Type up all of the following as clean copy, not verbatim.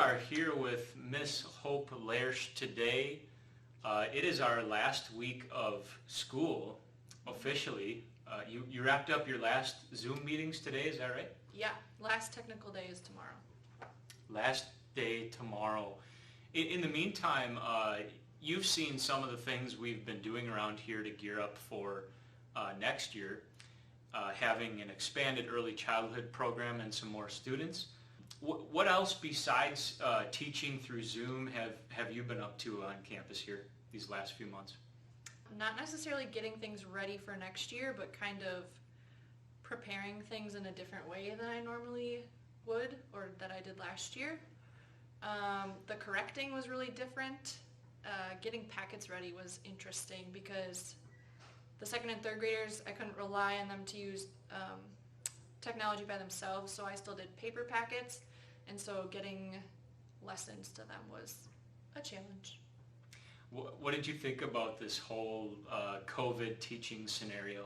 are here with Miss Hope Loersch today. It is our last week of school, officially. You wrapped up your last Zoom meetings today, is that right? Yeah, last technical day is tomorrow. Last day tomorrow. In the meantime, you've seen some of the things we've been doing around here to gear up for next year, having an expanded early childhood program and some more students. What else besides teaching through Zoom have you been up to on campus here these last few months? Not necessarily getting things ready for next year, but kind of preparing things in a different way than I normally would or that I did last year. The correcting was really different. Getting packets ready was interesting because the second and third graders, I couldn't rely on them to use technology by themselves, so I still did paper packets, and so getting lessons to them was a challenge. What did you think about this whole COVID teaching scenario?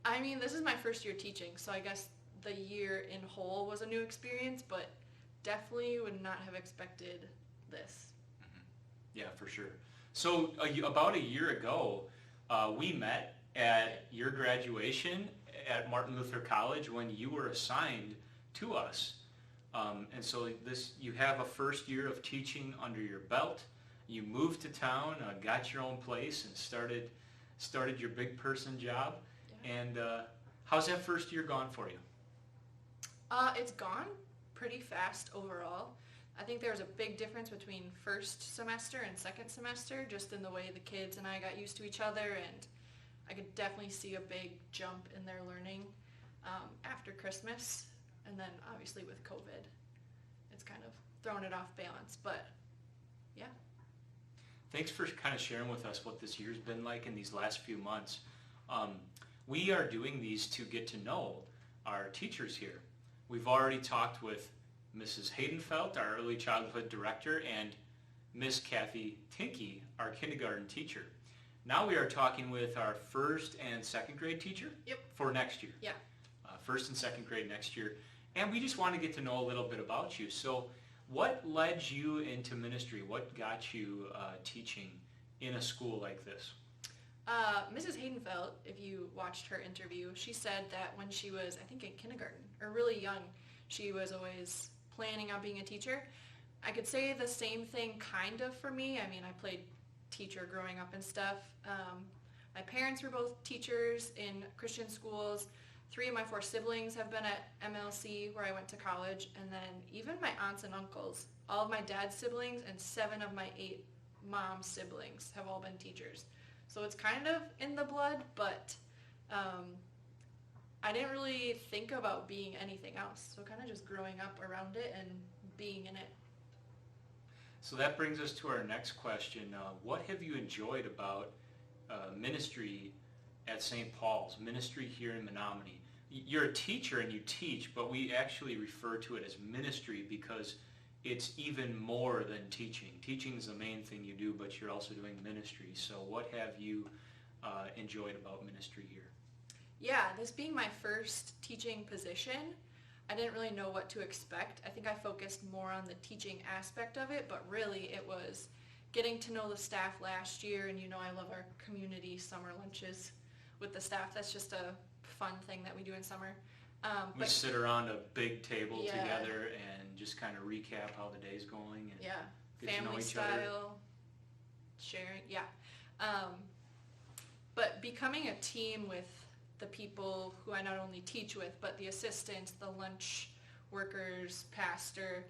I mean, this is my first year teaching, so I guess the year in whole was a new experience, but definitely would not have expected this. Mm-hmm. Yeah, for sure. So about a year ago, we met at your graduation at Martin Luther College when you were assigned to us. And so you have a first year of teaching under your belt. You moved to town, got your own place, and started your big person job. Yeah. And how's that first year gone for you? It's gone pretty fast overall. I think there was a big difference between first semester and second semester, just in the way the kids and I got used to each other, and I could definitely see a big jump in their learning after Christmas, and then obviously with COVID, it's kind of thrown it off balance, but yeah. Thanks for kind of sharing with us what this year's been like in these last few months. We are doing these to get to know our teachers here. We've already talked with Mrs. Haydenfeld, our early childhood director, and Miss Kathy Tinkey, our kindergarten teacher. Now we are talking with our first and second grade teacher. Yep. For next year. Yeah. First and second grade next year. And we just want to get to know a little bit about you. So what led you into ministry? What got you teaching in a school like this? Mrs. Haydenfeld, if you watched her interview, she said that when she was, I think, in kindergarten, or really young, she was always planning on being a teacher. I could say the same thing kind of for me. I mean, I played teacher growing up and stuff. My parents were both teachers in Christian schools. 3 of my 4 siblings have been at MLC, where I went to college, and then even my aunts and uncles, all of my dad's siblings and 7 of my 8 mom's siblings have all been teachers. So it's kind of in the blood, but I didn't really think about being anything else. So kind of just growing up around it and being in it. So that brings us to our next question. What have you enjoyed about ministry at St. Paul's, ministry here in Menomonie? You're a teacher and you teach, but we actually refer to it as ministry because it's even more than teaching. Teaching is the main thing you do, but you're also doing ministry. So what have you enjoyed about ministry here? Yeah, this being my first teaching position, I didn't really know what to expect. I think I focused more on the teaching aspect of it, but really it was getting to know the staff last year, and you know I love our community summer lunches with the staff. That's just a fun thing that we do in summer. We sit around a big table Yeah. together and just kind of recap how the day's going and Yeah, get to know family each other. style, sharing, yeah. But becoming a team with the people who I not only teach with, but the assistants, the lunch workers, pastor,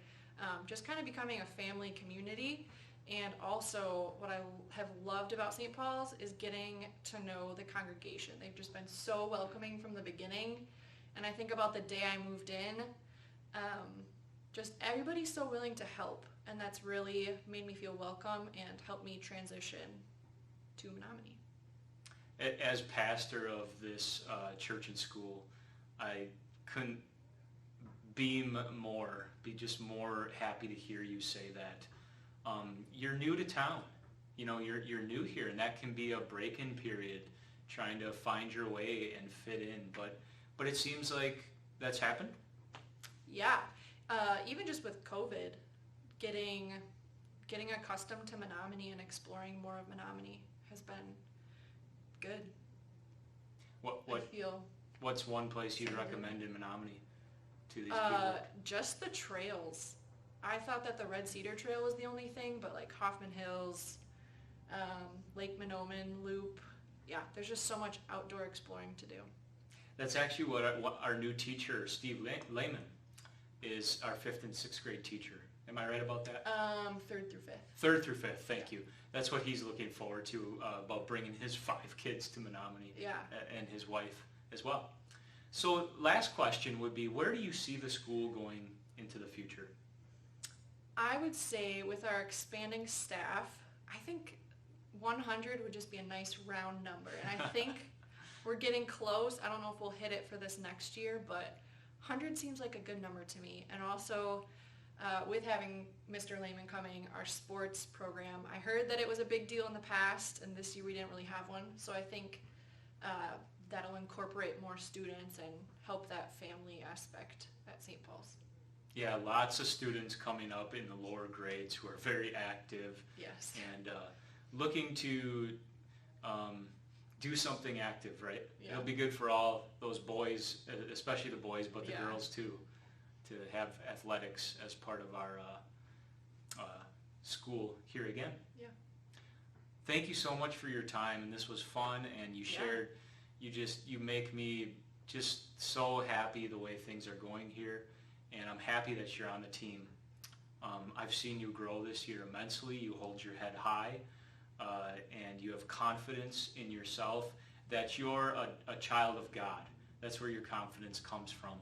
just kind of becoming a family community. And also what I have loved about St. Paul's is getting to know the congregation. They've just been so welcoming from the beginning. And I think about the day I moved in, just everybody's so willing to help. And that's really made me feel welcome and helped me transition to Menomonie. As pastor of this church and school, I couldn't be just more happy to hear you say that. You're new to town. You know, you're new here, and that can be a break-in period, trying to find your way and fit in. But it seems like that's happened. Yeah, even just with COVID, getting accustomed to Menomonie and exploring more of Menomonie has been good. I feel What's one place you'd recommend in Menomonie to these people? Just the trails. I thought that the Red Cedar Trail was the only thing, but like Hoffman Hills, Lake Menomonie Loop, yeah, there's just so much outdoor exploring to do. That's actually what our new teacher, Steve Lehman, is our 5th and 6th grade teacher. Am I right about that? 3rd through 5th. 3rd through 5th, thank you. That's what he's looking forward to about bringing his 5 kids to Menomonie, and his wife as well. So last question would be, where do you see the school going into the future? I would say with our expanding staff, I think 100 would just be a nice round number. And I think we're getting close. I don't know if we'll hit it for this next year, but 100 seems like a good number to me. And also with having Mr. Lehman coming, our sports program, I heard that it was a big deal in the past, and this year we didn't really have one. So I think that'll incorporate more students and help that family aspect at St. Paul's. Yeah, lots of students coming up in the lower grades who are very active. Yes. And looking to do something active, right? Yeah. It'll be good for all those boys, especially the boys, but the girls too, to have athletics as part of our school here again. Yeah. Thank you so much for your time, and this was fun, and you shared, you make me just so happy the way things are going here, and I'm happy that you're on the team. I've seen you grow this year immensely. You hold your head high, and you have confidence in yourself that you're a child of God. That's where your confidence comes from.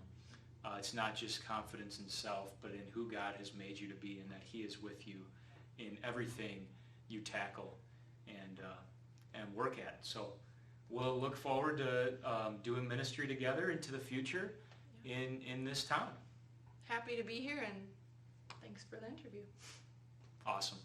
It's not just confidence in self, but in who God has made you to be, and that He is with you in everything you tackle and work at. So we'll look forward to doing ministry together into the future in this town. Happy to be here, and thanks for the interview. Awesome.